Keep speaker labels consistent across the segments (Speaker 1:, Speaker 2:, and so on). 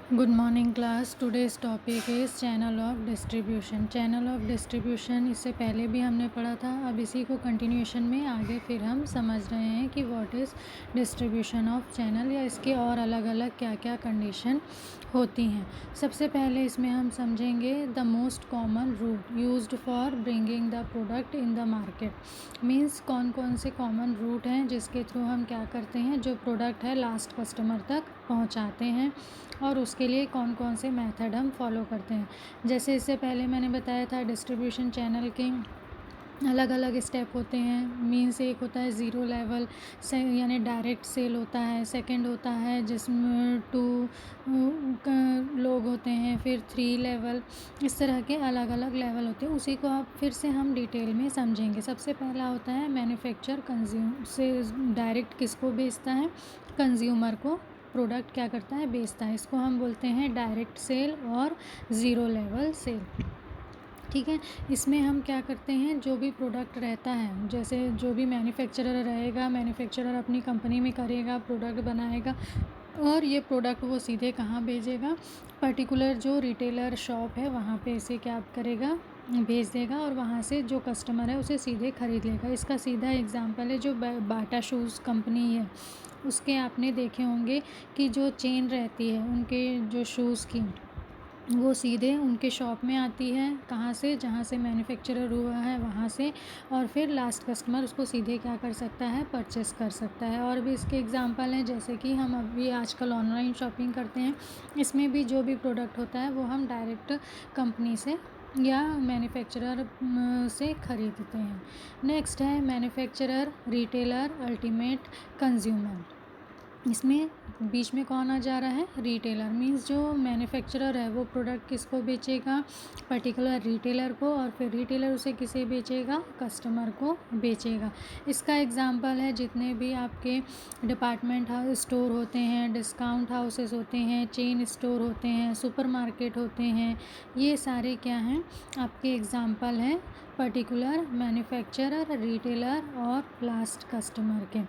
Speaker 1: Good morning class. Today's topic is channel of distribution. Channel of distribution इससे पहले भी हमने पढ़ा था, अब इसी को कंटिन्यूएशन में आगे फिर हम समझ रहे हैं कि what is distribution of channel या इसके और अलग अलग क्या क्या कंडीशन होती हैं। सबसे पहले इसमें हम समझेंगे the most common route used for bringing the product in the market. Means कौन कौन से कॉमन रूट हैं जिसके थ्रू हम क्या करते हैं, जो प्रोडक्ट है लास्ट कस्टमर तक पहुंचाते हैं, और उसके लिए कौन कौन से मेथड हम फॉलो करते हैं। जैसे इससे पहले मैंने बताया था डिस्ट्रीब्यूशन चैनल के अलग अलग स्टेप होते हैं। मीन्स एक होता है ज़ीरो लेवल से यानी डायरेक्ट सेल होता है, सेकंड होता है जिसमें 2 लोग होते हैं, फिर 3 लेवल, इस तरह के अलग अलग लेवल होते हैं। उसी को आप फिर से हम डिटेल में समझेंगे। सबसे पहला होता है मैन्युफैक्चर कंज्यूम से डायरेक्ट किसको बेचता है, कंज्यूमर को प्रोडक्ट क्या करता है, बेचता है। इसको हम बोलते हैं डायरेक्ट सेल और ज़ीरो लेवल सेल। ठीक है, इसमें हम क्या करते हैं, जो भी प्रोडक्ट रहता है, जैसे जो भी मैन्युफैक्चरर रहेगा, मैन्युफैक्चरर अपनी कंपनी में करेगा, प्रोडक्ट बनाएगा और ये प्रोडक्ट वो सीधे कहाँ भेजेगा, पर्टिकुलर जो रिटेलर शॉप है वहाँ पे इसे क्या करेगा, भेज देगा, और वहाँ से जो कस्टमर है उसे सीधे ख़रीद लेगा। इसका सीधा एग्जांपल है जो बाटा शूज़ कंपनी है, उसके आपने देखे होंगे कि जो चेन रहती है उनके जो शूज़ की, वो सीधे उनके शॉप में आती है, कहाँ से, जहाँ से मैन्युफैक्चरर हुआ है वहाँ से, और फिर लास्ट कस्टमर उसको सीधे क्या कर सकता है, परचेस कर सकता है। और भी इसके एग्जांपल हैं, जैसे कि हम अभी आजकल ऑनलाइन शॉपिंग करते हैं, इसमें भी जो भी प्रोडक्ट होता है वो हम डायरेक्ट कंपनी से या मैन्युफैक्चरर से ख़रीदते हैं। नेक्स्ट है मैन्युफैक्चरर, रिटेलर, अल्टीमेट कंज्यूमर। इसमें बीच में कौन आ जा रहा है, रिटेलर। मीन्स जो मैन्युफैक्चरर है वो प्रोडक्ट किसको बेचेगा, पर्टिकुलर रिटेलर को, और फिर रिटेलर उसे किसे बेचेगा, कस्टमर को बेचेगा। इसका एग्जांपल है जितने भी आपके डिपार्टमेंट स्टोर होते हैं, डिस्काउंट हाउसेस होते हैं, चेन स्टोर होते हैं, सुपरमार्केट होते हैं, ये सारे क्या हैं, आपके एग्जांपल हैं पर्टिकुलर मैन्युफैक्चरर, रिटेलर और लास्ट कस्टमर के।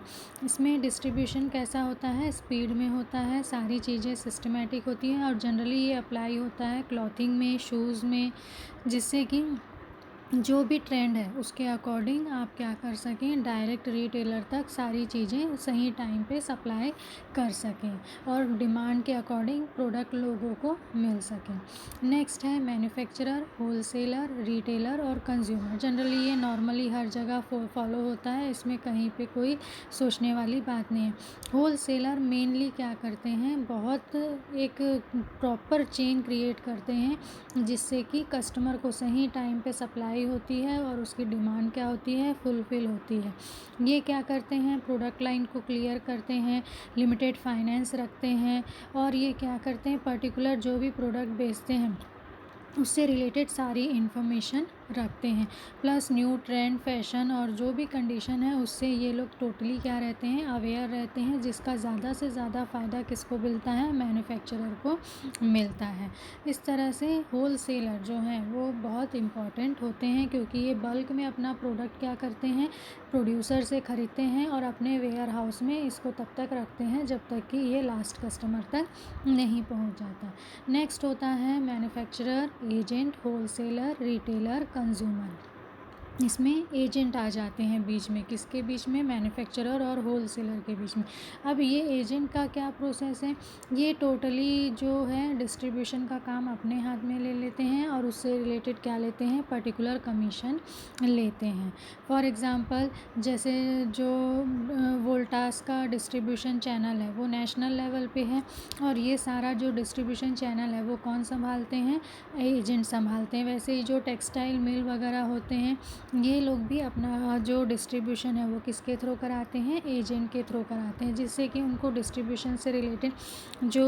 Speaker 1: इसमें डिस्ट्रीब्यूशन कैसा होता है, स्पीड में होता है, सारी चीज़ें सिस्टमेटिक होती हैं, और जनरली ये अप्लाई होता है क्लॉथिंग में, शूज़ में, जिससे कि जो भी ट्रेंड है उसके अकॉर्डिंग आप क्या कर सकें, डायरेक्ट रिटेलर तक सारी चीज़ें सही टाइम पे सप्लाई कर सकें और डिमांड के अकॉर्डिंग प्रोडक्ट लोगों को मिल सके। नेक्स्ट है मैन्युफैक्चरर, होलसेलर, रिटेलर और कंज्यूमर। जनरली ये नॉर्मली हर जगह फॉलो होता है, इसमें कहीं पे कोई सोचने वाली बात नहीं है। होलसेलर मेनली क्या करते हैं, बहुत एक प्रॉपर चेन क्रिएट करते हैं जिससे कि कस्टमर को सही टाइम पे सप्लाई होती है और उसकी डिमांड क्या होती है, फुलफ़िल होती है। ये क्या करते हैं, प्रोडक्ट लाइन को क्लियर करते हैं, लिमिटेड फाइनेंस रखते हैं, और ये क्या करते हैं, पर्टिकुलर जो भी प्रोडक्ट बेचते हैं उससे रिलेटेड सारी इन्फॉर्मेशन रखते हैं, प्लस न्यू ट्रेंड, फैशन और जो भी कंडीशन है उससे ये लोग टोटली क्या रहते हैं, अवेयर रहते हैं, जिसका ज़्यादा से ज़्यादा फ़ायदा किसको मिलता है, मैन्युफैक्चरर को मिलता है। इस तरह से होलसेलर जो हैं वो बहुत इम्पॉर्टेंट होते हैं, क्योंकि ये बल्क में अपना प्रोडक्ट क्या करते हैं, प्रोड्यूसर से ख़रीदते हैं और अपने वेयर हाउस में इसको तब तक रखते हैं जब तक कि ये लास्ट कस्टमर तक नहीं पहुंच जाता। नेक्स्ट होता है manufacturer, agent, wholesaler, retailer, consumer. इसमें एजेंट आ जाते हैं बीच में, किसके बीच में, मैन्युफैक्चरर और होलसेलर के बीच में। अब ये एजेंट का क्या प्रोसेस है, ये टोटली जो है डिस्ट्रीब्यूशन का काम अपने हाथ में ले लेते हैं और उससे रिलेटेड क्या लेते हैं, पर्टिकुलर कमीशन लेते हैं। फॉर एग्ज़ाम्पल जैसे जो वोल्टास का डिस्ट्रीब्यूशन चैनल है वो नेशनल लेवल पे है, और ये सारा जो डिस्ट्रीब्यूशन चैनल है वो कौन संभालते हैं, एजेंट संभालते हैं। वैसे ही जो टेक्सटाइल मिल वगैरह होते हैं, ये लोग भी अपना जो डिस्ट्रीब्यूशन है वो किसके थ्रू कराते हैं, एजेंट के थ्रू कराते हैं, जिससे कि उनको डिस्ट्रीब्यूशन से रिलेटेड जो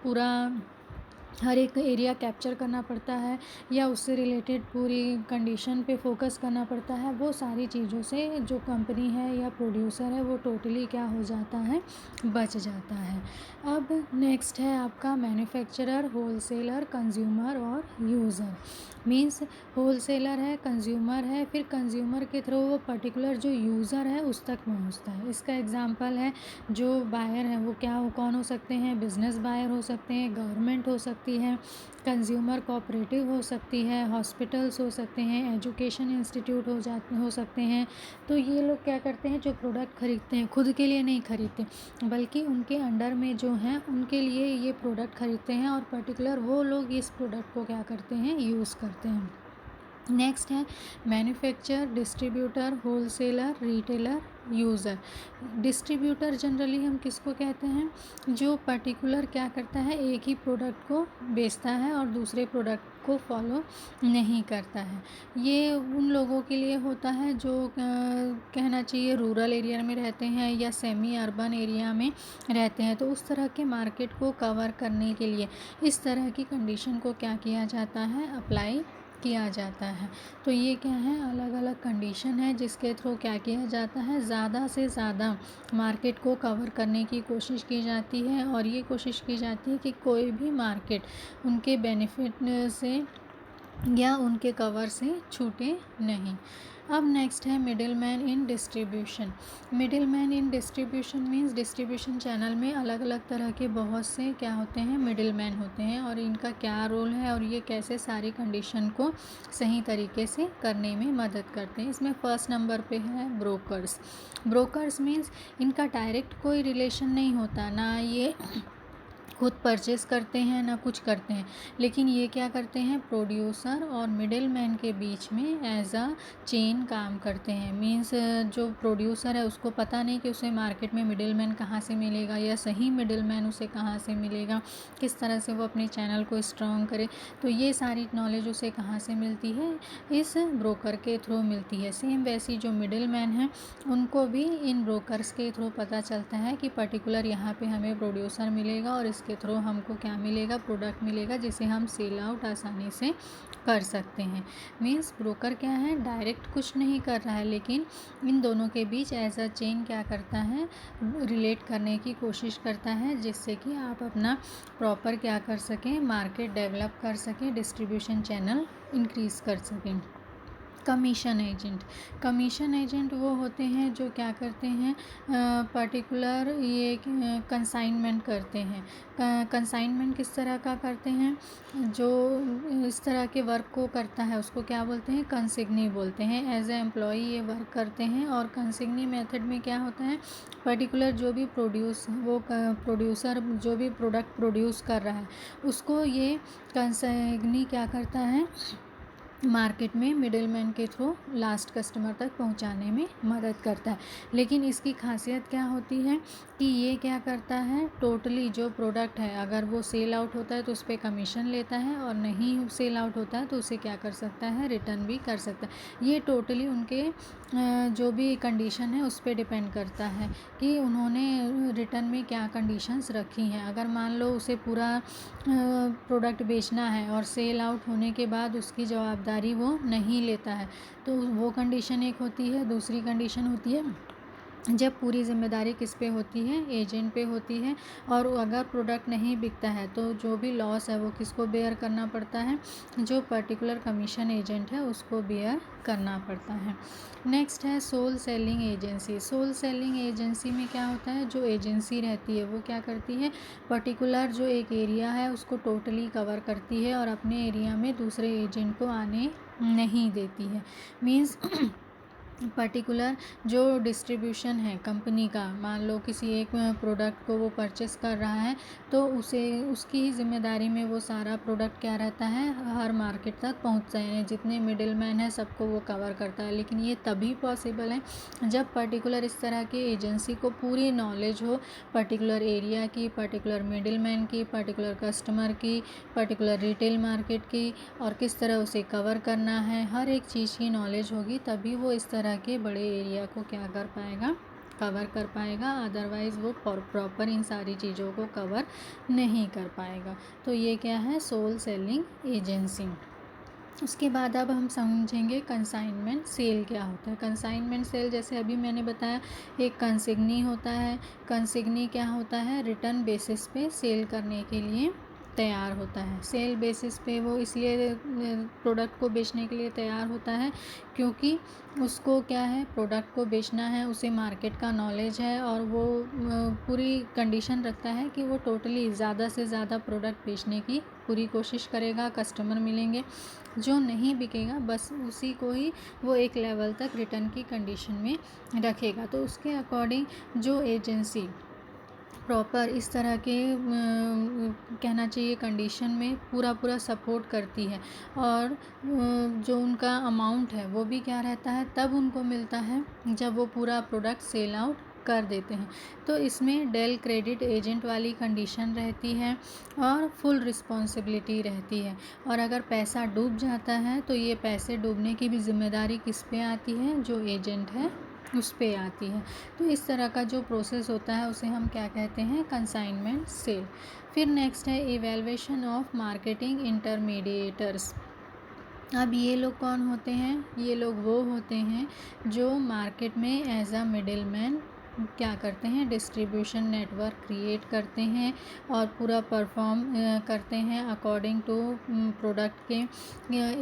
Speaker 1: पूरा हर एक एरिया कैप्चर करना पड़ता है या उससे रिलेटेड पूरी कंडीशन पे फोकस करना पड़ता है, वो सारी चीज़ों से जो कंपनी है या प्रोड्यूसर है वो टोटली क्या हो जाता है, बच जाता है। अब नेक्स्ट है आपका मैन्युफैक्चरर, होलसेलर, कंज्यूमर और यूज़र। मीन्स होलसेलर है, कंज्यूमर है, फिर कंज्यूमर के थ्रू वो पर्टिकुलर जो यूज़र है उस तक पहुंचता है। इसका एग्जांपल है जो बायर है वो क्या कौन हो सकते हैं, बिजनेस बायर हो सकते हैं, गवर्नमेंट हो सकती है, कंज्यूमर कोऑपरेटिव हो सकती है, हॉस्पिटल्स हो सकते हैं, एजुकेशन इंस्टीट्यूट हो सकते हैं। तो ये लोग क्या करते हैं, जो प्रोडक्ट खरीदते हैं खुद के लिए नहीं खरीदते बल्कि उनके अंडर में जो हैं उनके लिए ये प्रोडक्ट खरीदते हैं, और पर्टिकुलर वो लोग इस प्रोडक्ट को क्या करते हैं, यूज़ करते हैं। नेक्स्ट है manufacture, distributor, wholesaler, retailer, user. Distributor generally हम किसको कहते हैं, जो पर्टिकुलर क्या करता है, एक ही प्रोडक्ट को बेचता है और दूसरे प्रोडक्ट को फॉलो नहीं करता है। ये उन लोगों के लिए होता है जो कहना चाहिए रूरल एरिया में रहते हैं या सेमी अर्बन एरिया में रहते हैं। तो उस तरह के मार्केट को कवर करने के लिए इस तरह की कंडीशन को क्या किया जाता है, अप्लाई किया जाता है। तो ये क्या है, अलग अलग कंडीशन है जिसके थ्रू क्या किया जाता है, ज़्यादा से ज़्यादा मार्केट को कवर करने की कोशिश की जाती है, और ये कोशिश की जाती है कि कोई भी मार्केट उनके बेनिफिट से या उनके कवर से छूटे नहीं। अब नेक्स्ट है middle man in distribution. Middle man in distribution means distribution channel में अलग अलग तरह के बहुत से क्या होते हैं, मिडिल मैन होते हैं, और इनका क्या रोल है और ये कैसे सारी कंडीशन को सही तरीके से करने में मदद करते हैं। इसमें फर्स्ट नंबर पे है ब्रोकर्स। ब्रोकर्स मीन्स इनका डायरेक्ट कोई रिलेशन नहीं होता, ना ये खुद परचेस करते हैं ना कुछ करते हैं, लेकिन ये क्या करते हैं, प्रोड्यूसर और मिडिल मैन के बीच में एज अ चेन काम करते हैं। मीन्स जो प्रोड्यूसर है उसको पता नहीं कि उसे मार्केट में मिडिल मैन कहाँ से मिलेगा या सही मिडिल मैन उसे कहाँ से मिलेगा, किस तरह से वो अपने चैनल को स्ट्रॉन्ग करे। तो ये सारी नॉलेज उसे कहाँ से मिलती है, इस ब्रोकर के थ्रू मिलती है। सेम वैसी जो मिडिल मैन है उनको भी इन ब्रोकर्स के थ्रू पता चलता है कि पर्टिकुलर यहाँ पे हमें प्रोड्यूसर मिलेगा और इसके थ्रू हमको क्या मिलेगा, प्रोडक्ट मिलेगा जिसे हम सेल आउट आसानी से कर सकते हैं। मीन्स ब्रोकर क्या है, डायरेक्ट कुछ नहीं कर रहा है, लेकिन इन दोनों के बीच एज अ चेन क्या करता है, रिलेट करने की कोशिश करता है, जिससे कि आप अपना प्रॉपर क्या कर सकें, मार्केट डेवलप कर सकें, डिस्ट्रीब्यूशन चैनल इंक्रीज कर सकें। Commission agent. कमीशन एजेंट वो होते हैं जो क्या करते हैं, पर्टिकुलर ये कंसाइनमेंट करते हैं। कंसाइनमेंट किस तरह का करते हैं, जो इस तरह के वर्क को करता है उसको क्या बोलते हैं, कंसिग्नी बोलते हैं। एज ए एम्प्लॉई ये वर्क करते हैं, और कंसिग्नी मेथड में क्या होता है, पर्टिकुलर जो भी प्रोड्यूसर जो भी प्रोडक्ट प्रोड्यूस कर रहा है उसको ये कंसिग्नी क्या करता है, मार्केट में मिडिल मैन के थ्रू लास्ट कस्टमर तक पहुंचाने में मदद करता है। लेकिन इसकी खासियत क्या होती है कि ये क्या करता है, टोटली जो प्रोडक्ट है अगर वो सेल आउट होता है तो उस पर कमीशन लेता है, और नहीं सेल आउट होता है तो उसे क्या कर सकता है, रिटर्न भी कर सकता है। ये टोटली उनके जो भी कंडीशन है उस पर डिपेंड करता है कि उन्होंने रिटर्न में क्या कंडीशंस रखी हैं। अगर मान लो उसे पूरा प्रोडक्ट बेचना है और सेल आउट होने के बाद उसकी जवाबदारी वो नहीं लेता है, तो वो कंडीशन एक होती है। दूसरी कंडीशन होती है जब पूरी जिम्मेदारी किस पे होती है, एजेंट पे होती है, और अगर प्रोडक्ट नहीं बिकता है तो जो भी लॉस है वो किसको बेयर करना पड़ता है, जो पर्टिकुलर कमीशन एजेंट है उसको बेयर करना पड़ता है। नेक्स्ट है sole selling agency. Sole selling agency में क्या होता है, जो एजेंसी रहती है वो क्या करती है, पर्टिकुलर जो एक एरिया है उसको टोटली कवर करती है और अपने एरिया में दूसरे एजेंट को आने नहीं देती है। मीन्स पर्टिकुलर जो डिस्ट्रीब्यूशन है कंपनी का, मान लो किसी एक प्रोडक्ट को वो परचेस कर रहा है तो उसे उसकी ही जिम्मेदारी में वो सारा प्रोडक्ट क्या रहता है, हर मार्केट तक पहुंचाने, जितने मिडिल मैन है सबको वो कवर करता है। लेकिन ये तभी पॉसिबल है जब पर्टिकुलर इस तरह की एजेंसी को पूरी नॉलेज हो पर्टिकुलर एरिया की, पर्टिकुलर मिडिल मैन की, पर्टिकुलर कस्टमर की, पर्टिकुलर रिटेल मार्केट की, और किस तरह उसे कवर करना है, हर एक चीज़ की नॉलेज होगी, तभी वो इस तरह के बड़े एरिया को क्या कर पाएगा, कवर कर पाएगा, अदरवाइज़ वो प्रॉपर इन सारी चीज़ों को कवर नहीं कर पाएगा। तो ये क्या है, सोल सेलिंग एजेंसी। उसके बाद अब हम समझेंगे कंसाइनमेंट सेल क्या होता है। कंसाइनमेंट सेल जैसे अभी मैंने बताया, एक कंसिग्नी होता है। कंसिग्नी क्या होता है, रिटर्न बेसिस पे सेल करने के लिए तैयार होता है। सेल बेसिस पे वो इसलिए प्रोडक्ट को बेचने के लिए तैयार होता है क्योंकि उसको क्या है, प्रोडक्ट को बेचना है, उसे मार्केट का नॉलेज है और वो पूरी कंडीशन रखता है कि वो टोटली ज़्यादा से ज़्यादा प्रोडक्ट बेचने की पूरी कोशिश करेगा। कस्टमर मिलेंगे, जो नहीं बिकेगा बस उसी को ही वो एक लेवल तक रिटर्न की कंडीशन में रखेगा। तो उसके अकॉर्डिंग जो एजेंसी प्रॉपर इस तरह के कहना चाहिए कंडीशन में पूरा सपोर्ट करती है और जो उनका अमाउंट है वो भी क्या रहता है, तब उनको मिलता है जब वो पूरा प्रोडक्ट सेल आउट कर देते हैं। तो इसमें डेल क्रेडिट एजेंट वाली कंडीशन रहती है और फुल रिस्पॉन्सिबिलिटी रहती है। और अगर पैसा डूब जाता है तो ये पैसे डूबने की भी जिम्मेदारी किस पे आती है, जो एजेंट है उस पे आती है। तो इस तरह का जो प्रोसेस होता है उसे हम क्या कहते हैं, कंसाइनमेंट सेल। फिर नेक्स्ट है इवैल्यूएशन ऑफ मार्केटिंग इंटरमीडिएटर्स। अब ये लोग कौन होते हैं, ये लोग वो होते हैं जो मार्केट में एज अ मिडिल मैन क्या करते हैं, डिस्ट्रीब्यूशन नेटवर्क क्रिएट करते हैं और पूरा परफॉर्म करते हैं अकॉर्डिंग टू प्रोडक्ट के।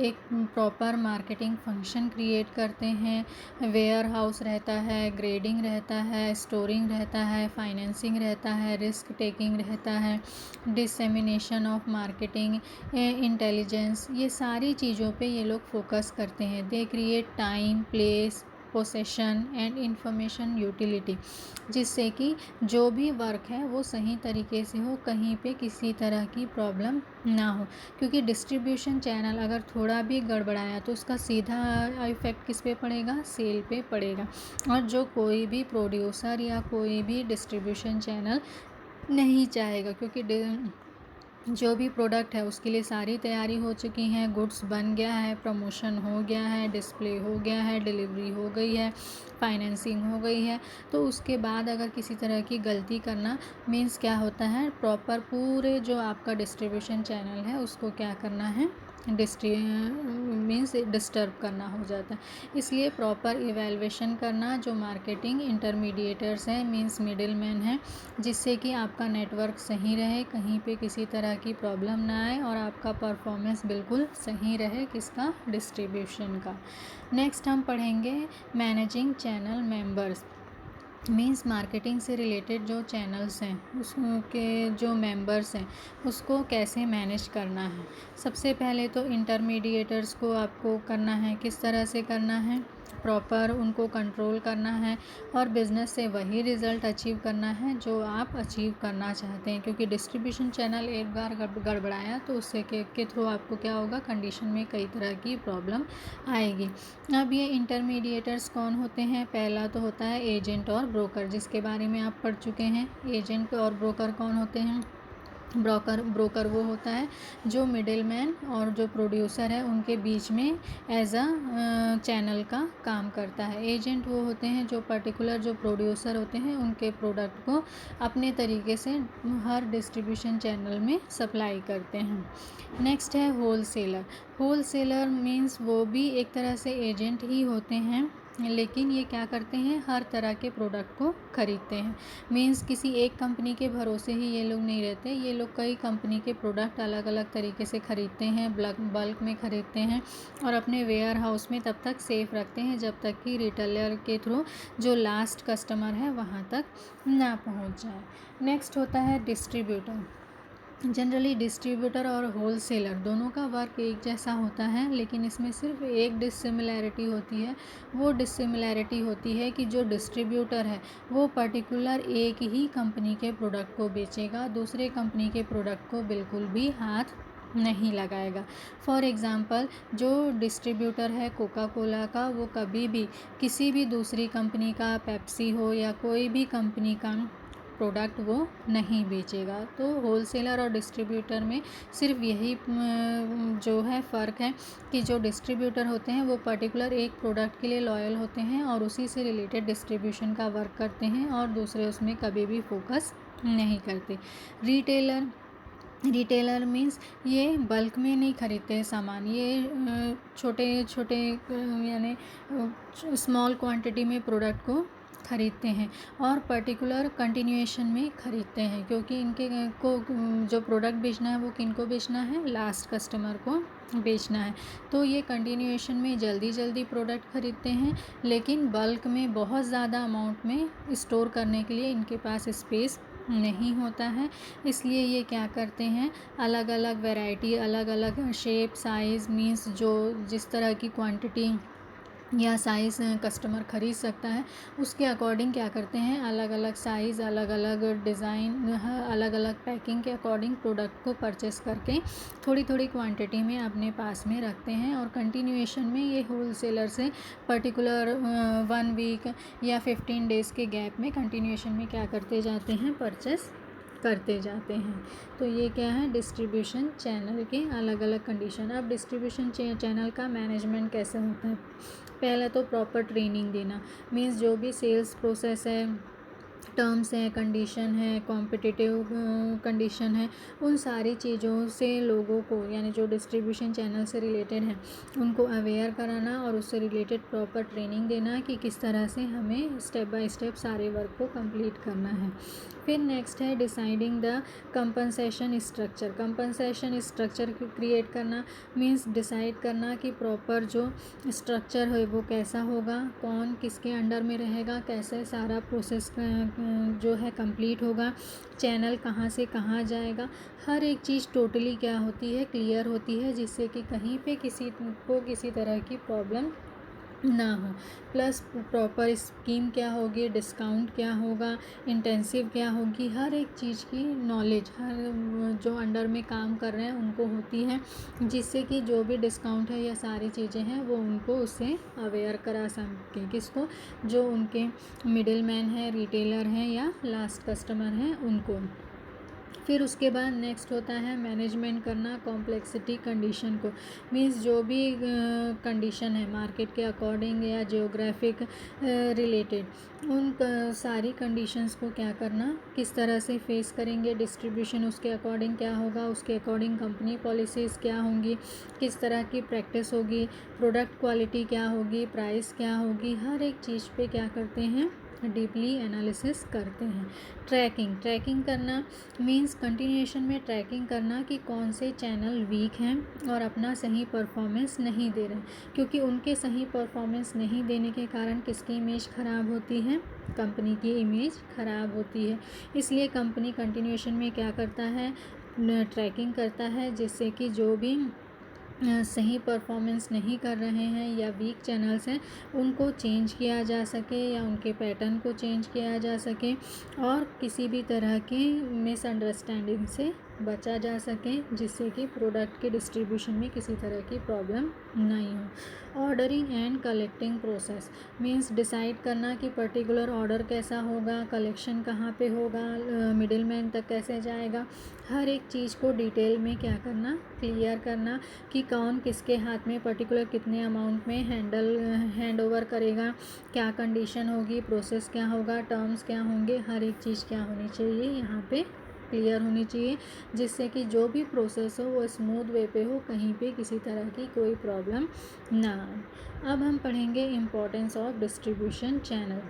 Speaker 1: एक प्रॉपर मार्केटिंग फंक्शन क्रिएट करते हैं। वेयर हाउस रहता है, ग्रेडिंग रहता है, स्टोरिंग रहता है, फाइनेंसिंग रहता है, रिस्क टेकिंग रहता है, डिसेमिनेशन ऑफ मार्केटिंग इंटेलिजेंस, ये सारी चीज़ों पे ये लोग फोकस करते हैं। They create time, place, possession and information utility, जिससे कि जो भी वर्क है वो सही तरीके से हो, कहीं पे किसी तरह की प्रॉब्लम ना हो। क्योंकि डिस्ट्रीब्यूशन चैनल अगर थोड़ा भी गड़बड़ाया तो उसका सीधा इफेक्ट किस पे पड़ेगा, सेल पे पड़ेगा। और जो कोई भी प्रोड्यूसर या कोई भी डिस्ट्रीब्यूशन चैनल नहीं चाहेगा, क्योंकि जो भी प्रोडक्ट है उसके लिए सारी तैयारी हो चुकी है, गुड्स बन गया है, प्रमोशन हो गया है, डिस्प्ले हो गया है, डिलीवरी हो गई है, फाइनेंसिंग हो गई है, तो उसके बाद अगर किसी तरह की गलती करना मीन्स क्या होता है, प्रॉपर पूरे जो आपका डिस्ट्रीब्यूशन चैनल है उसको क्या करना है, मीन्स डिस्टर्ब करना हो जाता है। इसलिए प्रॉपर इवैल्यूएशन करना, जो मार्केटिंग इंटरमीडिएटर्स हैं मीन्स मिडिल मैन है, जिससे कि आपका नेटवर्क सही रहे, कहीं पे किसी तरह की प्रॉब्लम ना आए और आपका परफॉर्मेंस बिल्कुल सही रहे, किसका, डिस्ट्रीब्यूशन का। नेक्स्ट हम पढ़ेंगे managing channel members. Means marketing से रिलेटेड जो चैनल्स हैं उसके जो मेंबर्स हैं उसको कैसे मैनेज करना है। सबसे पहले तो इंटरमीडिएटर्स को आपको करना है, किस तरह से करना है, प्रॉपर उनको कंट्रोल करना है और बिज़नेस से वही रिज़ल्ट अचीव करना है जो आप अचीव करना चाहते हैं। क्योंकि डिस्ट्रीब्यूशन चैनल एक बार गड़बड़ाया तो उससे के थ्रू आपको क्या होगा, कंडीशन में कई तरह की प्रॉब्लम आएगी। अब ये इंटरमीडिएटर्स कौन होते हैं, पहला तो होता है एजेंट और ब्रोकर, जिसके बारे में आप पढ़ चुके हैं। एजेंट और ब्रोकर कौन होते हैं, ब्रोकर वो होता है जो मिडिल मैन और जो प्रोड्यूसर है उनके बीच में एज अ चैनल का काम करता है। एजेंट वो होते हैं जो पर्टिकुलर जो प्रोड्यूसर होते हैं उनके प्रोडक्ट को अपने तरीके से हर डिस्ट्रीब्यूशन चैनल में सप्लाई करते हैं। नेक्स्ट है होलसेलर। होलसेलर मीन्स वो भी एक तरह से एजेंट ही होते हैं, लेकिन ये क्या करते हैं, हर तरह के प्रोडक्ट को खरीदते हैं। मीन्स किसी एक कंपनी के भरोसे ही ये लोग नहीं रहते, ये लोग कई कंपनी के प्रोडक्ट अलग अलग तरीके से खरीदते हैं, बल्क में खरीदते हैं और अपने वेयर हाउस में तब तक सेफ रखते हैं जब तक कि रिटेलर के थ्रू जो लास्ट कस्टमर है वहाँ तक ना पहुँच जाए। नेक्स्ट होता है डिस्ट्रीब्यूटर। जनरली डिस्ट्रीब्यूटर और होलसेलर दोनों का वर्क एक जैसा होता है, लेकिन इसमें सिर्फ एक डिसिमिलैरिटी होती है। वो डिसिमिलैरिटी होती है कि जो डिस्ट्रीब्यूटर है वो पर्टिकुलर एक ही कंपनी के प्रोडक्ट को बेचेगा, दूसरे कंपनी के प्रोडक्ट को बिल्कुल भी हाथ नहीं लगाएगा। फॉर एग्ज़ाम्पल जो डिस्ट्रीब्यूटर है कोका कोला का, वो कभी भी किसी भी दूसरी कंपनी का, पेप्सी हो या कोई भी कंपनी का प्रोडक्ट वो नहीं बेचेगा। तो होलसेलर और डिस्ट्रीब्यूटर में सिर्फ यही जो है फ़र्क है कि जो डिस्ट्रीब्यूटर होते हैं वो पर्टिकुलर एक प्रोडक्ट के लिए लॉयल होते हैं और उसी से रिलेटेड डिस्ट्रीब्यूशन का वर्क करते हैं और दूसरे उसमें कभी भी फोकस नहीं करते। रिटेलर मीन्स ये बल्क में नहीं खरीदते हैं सामान, ये छोटे छोटे यानी स्मॉल क्वांटिटी में प्रोडक्ट को खरीदते हैं और पर्टिकुलर कंटिन्यूएशन में खरीदते हैं, क्योंकि इनके को जो प्रोडक्ट बेचना है वो किन को बेचना है, लास्ट कस्टमर को बेचना है। तो ये कंटिन्यूएशन में जल्दी प्रोडक्ट खरीदते हैं, लेकिन बल्क में बहुत ज़्यादा अमाउंट में स्टोर करने के लिए इनके पास स्पेस नहीं होता है। इसलिए ये क्या करते हैं, अलग अलग वैरायटी, अलग अलग शेप, साइज़, मीन्स जो जिस तरह की क्वांटिटी या साइज़ कस्टमर ख़रीद सकता है उसके अकॉर्डिंग क्या करते हैं, अलग अलग साइज़, अलग अलग डिज़ाइन, अलग अलग पैकिंग के अकॉर्डिंग प्रोडक्ट को परचेस करके थोड़ी थोड़ी क्वांटिटी में अपने पास में रखते हैं और कंटिन्यूएशन में ये होलसेलर से पर्टिकुलर 1 वीक या 15 डेज़ के गैप में कंटिन्यूएशन में क्या करते जाते हैं, परचेस करते जाते हैं। तो ये क्या है, डिस्ट्रीब्यूशन चैनल के अलग अलग कंडीशन। अब डिस्ट्रीब्यूशन चैनल का मैनेजमेंट कैसे होता है, पहले तो प्रॉपर ट्रेनिंग देना, मीन्स जो भी सेल्स प्रोसेस है, टर्म्स है, कंडीशन है, कॉम्पिटिटिव कंडीशन है, उन सारी चीज़ों से लोगों को यानी जो डिस्ट्रीब्यूशन चैनल से रिलेटेड है उनको अवेयर कराना और उससे रिलेटेड प्रॉपर ट्रेनिंग देना कि किस तरह से हमें स्टेप बाय स्टेप सारे वर्क को कंप्लीट करना है। फिर नेक्स्ट है deciding the compensation structure. Compensation structure create करना मीन्स डिसाइड करना कि प्रॉपर जो स्ट्रक्चर है वो कैसा होगा, कौन किसके अंडर में रहेगा, कैसे सारा प्रोसेस जो है कंप्लीट होगा, चैनल कहाँ से कहाँ जाएगा, हर एक चीज़ टोटली क्या होती है, क्लियर होती है, जिससे कि कहीं पे किसी को किसी तरह की प्रॉब्लम ना हो। प्लस प्रॉपर स्कीम क्या होगी, डिस्काउंट क्या होगा, इंटेंसिव क्या होगी, हर एक चीज़ की नॉलेज हर जो अंडर में काम कर रहे हैं उनको होती है, जिससे कि जो भी डिस्काउंट है या सारी चीज़ें हैं वो उनको उससे अवेयर करा सकें, किसको, जो उनके मिडिल मैन है, रिटेलर हैं या लास्ट कस्टमर हैं उनको। फिर उसके बाद नेक्स्ट होता है मैनेजमेंट करना कॉम्प्लेक्सिटी कंडीशन को, मीन्स जो भी कंडीशन है मार्केट के अकॉर्डिंग या जियोग्राफिक रिलेटेड उन सारी कंडीशंस को क्या करना, किस तरह से फेस करेंगे, डिस्ट्रीब्यूशन उसके अकॉर्डिंग क्या होगा, उसके अकॉर्डिंग कंपनी पॉलिसीज़ क्या होंगी, किस तरह की प्रैक्टिस होगी, प्रोडक्ट क्वालिटी क्या होगी, प्राइस क्या होगी, हर एक चीज़ पे क्या करते हैं, डीपली एनालिसिस करते हैं। ट्रैकिंग करना मींस कंटिन्यूएशन में ट्रैकिंग करना कि कौन से चैनल वीक हैं और अपना सही परफॉर्मेंस नहीं दे रहे हैं, क्योंकि उनके सही परफॉर्मेंस नहीं देने के कारण किसकी इमेज ख़राब होती है, कंपनी की इमेज ख़राब होती है। इसलिए कंपनी कंटिन्यूएशन में क्या करता है, ट्रैकिंग करता है, जिससे कि जो भी सही परफॉर्मेंस नहीं कर रहे हैं या वीक चैनल्स हैं उनको चेंज किया जा सके या उनके पैटर्न को चेंज किया जा सके और किसी भी तरह की मिसअंडरस्टैंडिंग से बचा जा सके, जिससे कि प्रोडक्ट के डिस्ट्रीब्यूशन में किसी तरह की प्रॉब्लम नहीं हो। Ordering and collecting process means decide करना कि पर्टिकुलर ऑर्डर कैसा होगा, कलेक्शन कहाँ पे होगा, मिडिल मैन तक कैसे जाएगा, हर एक चीज़ को डिटेल में क्या करना, क्लियर करना कि कौन किसके हाथ में पर्टिकुलर कितने अमाउंट में हैंड ओवर करेगा, क्या कंडीशन होगी, प्रोसेस क्या होगा, टर्म्स क्या होंगे, हर एक चीज़ क्या होनी चाहिए यहाँ पे क्लियर होनी चाहिए, जिससे कि जो भी प्रोसेस हो वो स्मूथ वे पे हो, कहीं पे किसी तरह की कोई प्रॉब्लम ना आए। अब हम पढ़ेंगे importance of distribution channel.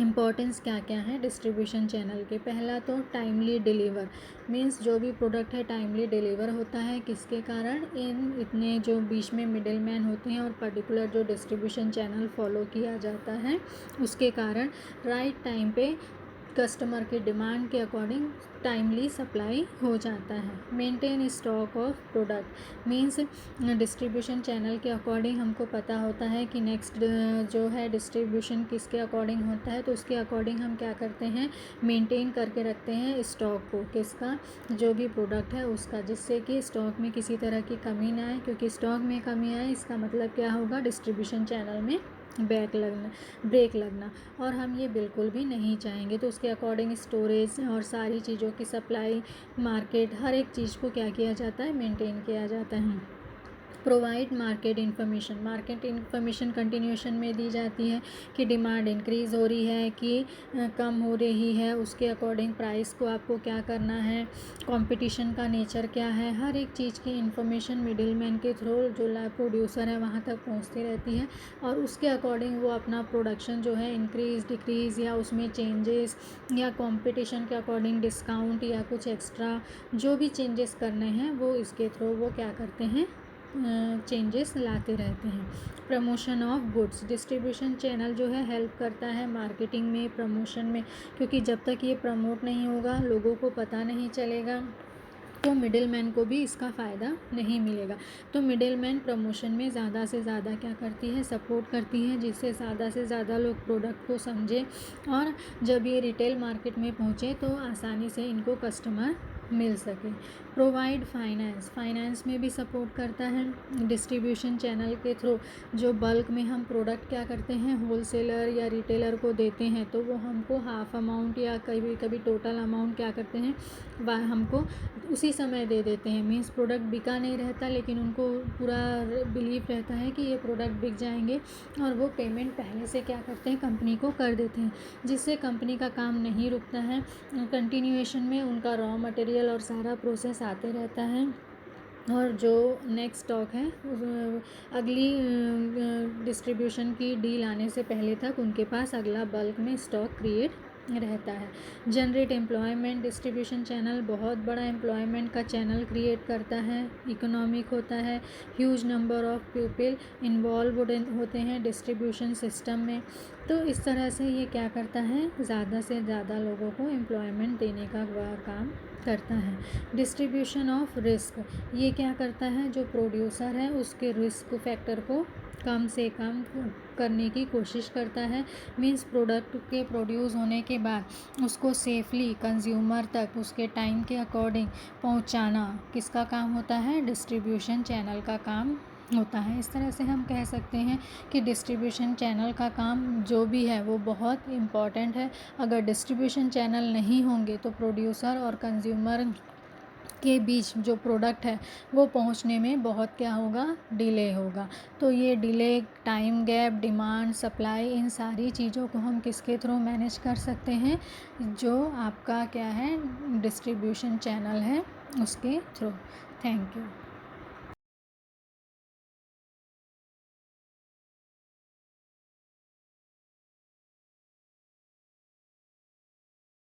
Speaker 1: Importance क्या क्या है डिस्ट्रीब्यूशन चैनल के। पहला तो टाइमली डिलीवर मींस जो भी प्रोडक्ट है टाइमली डिलीवर होता है, किसके कारण, इन इतने जो बीच में मिडिल मैन होते हैं और पर्टिकुलर जो डिस्ट्रीब्यूशन चैनल फॉलो किया जाता है उसके कारण राइट टाइम पे कस्टमर के डिमांड के अकॉर्डिंग टाइमली सप्लाई हो जाता है। Maintain stock of product means distribution channel के अकॉर्डिंग हमको पता होता है कि नेक्स्ट जो है डिस्ट्रीब्यूशन किसके अकॉर्डिंग होता है, तो उसके अकॉर्डिंग हम क्या करते हैं, मेंटेन करके रखते हैं स्टॉक को, किसका, जो भी प्रोडक्ट है उसका, जिससे कि स्टॉक में किसी तरह की कमी ना आए, क्योंकि स्टॉक में कमी आए इसका मतलब क्या होगा, डिस्ट्रीब्यूशन चैनल में ब्रेक लगना, और हम ये बिल्कुल भी नहीं चाहेंगे। तो उसके अकॉर्डिंग स्टोरेज और सारी चीज़ों की सप्लाई, मार्केट, हर एक चीज़ को क्या किया जाता है, मेंटेन किया जाता है। प्रोवाइड मार्केट इन्फॉर्मेशन कंटिन्यूशन में दी जाती है कि डिमांड इंक्रीज़ हो रही है कि कम हो रही है, उसके अकॉर्डिंग प्राइस को आपको क्या करना है, कंपटीशन का नेचर क्या है, हर एक चीज़ की इन्फॉर्मेशन मिडिल मैन के थ्रू जो प्रोड्यूसर है वहाँ तक पहुँचती रहती है, और उसके अकॉर्डिंग वो अपना प्रोडक्शन जो है इंक्रीज़ डिक्रीज़ या उसमें चेंजेस या कंपटीशन के अकॉर्डिंग डिस्काउंट या कुछ एक्स्ट्रा जो भी चेंजेस करने हैं वो इसके थ्रू वो क्या करते हैं, चेंजेस लाते रहते हैं। Promotion of goods, distribution channel जो है हेल्प करता है मार्केटिंग में, प्रमोशन में, क्योंकि जब तक ये प्रमोट नहीं होगा, लोगों को पता नहीं चलेगा, तो मिडिल मैन को भी इसका फ़ायदा नहीं मिलेगा। तो मिडिल मैन प्रमोशन में ज़्यादा से ज़्यादा क्या करती है, सपोर्ट करती है, जिससे ज़्यादा से ज़्यादा लोग प्रोडक्ट को समझें, और जब ये रिटेल मार्केट में पहुँचे तो आसानी से इनको कस्टमर मिल सके। प्रोवाइड फाइनेंस में भी सपोर्ट करता है। डिस्ट्रीब्यूशन चैनल के थ्रू जो बल्क में हम प्रोडक्ट क्या करते हैं, होलसेलर या रिटेलर को देते हैं, तो वो हमको हाफ अमाउंट या कभी कभी टोटल अमाउंट क्या करते हैं, वह हमको उसी समय दे देते हैं। मीन्स प्रोडक्ट बिका नहीं रहता, लेकिन उनको पूरा बिलीव रहता है कि ये प्रोडक्ट बिक जाएंगे, और वो पेमेंट पहले से क्या करते हैं, कंपनी को कर देते हैं, जिससे कंपनी का काम नहीं रुकता है, कंटिन्यूएशन में उनका रॉ मटेरियल और सारा प्रोसेस आते रहता है, और जो नेक्स्ट स्टॉक है अगली डिस्ट्रीब्यूशन की डील आने से पहले तक उनके पास अगला बल्क में स्टॉक क्रिएट रहता है। जनरेट एम्प्लॉयमेंट, डिस्ट्रीब्यूशन चैनल बहुत बड़ा एम्प्लॉयमेंट का चैनल क्रिएट करता है, इकोनॉमिक होता है, huge number of people involve होते हैं डिस्ट्रीब्यूशन सिस्टम में। तो इस तरह से ये क्या करता है, ज़्यादा से ज़्यादा लोगों को एम्प्लॉयमेंट देने का वह काम करता है। डिस्ट्रीब्यूशन ऑफ रिस्क, ये क्या करता है, जो प्रोड्यूसर है उसके रिस्क फैक्टर को कम से कम करने की कोशिश करता है। मीन्स प्रोडक्ट के प्रोड्यूस होने के बाद उसको सेफली कंज्यूमर तक उसके टाइम के अकॉर्डिंग पहुंचाना किसका काम होता है, डिस्ट्रीब्यूशन चैनल का काम होता है। इस तरह से हम कह सकते हैं कि डिस्ट्रीब्यूशन चैनल का काम जो भी है वो बहुत इम्पॉर्टेंट है। अगर डिस्ट्रीब्यूशन चैनल नहीं होंगे तो प्रोड्यूसर और कंज्यूमर के बीच जो प्रोडक्ट है वो पहुंचने में बहुत क्या होगा, डिले होगा। तो ये delay, time gap, demand, supply, इन सारी चीज़ों को हम किसके थ्रू मैनेज कर सकते हैं, जो आपका क्या है, डिस्ट्रीब्यूशन चैनल है उसके थ्रू। Thank you.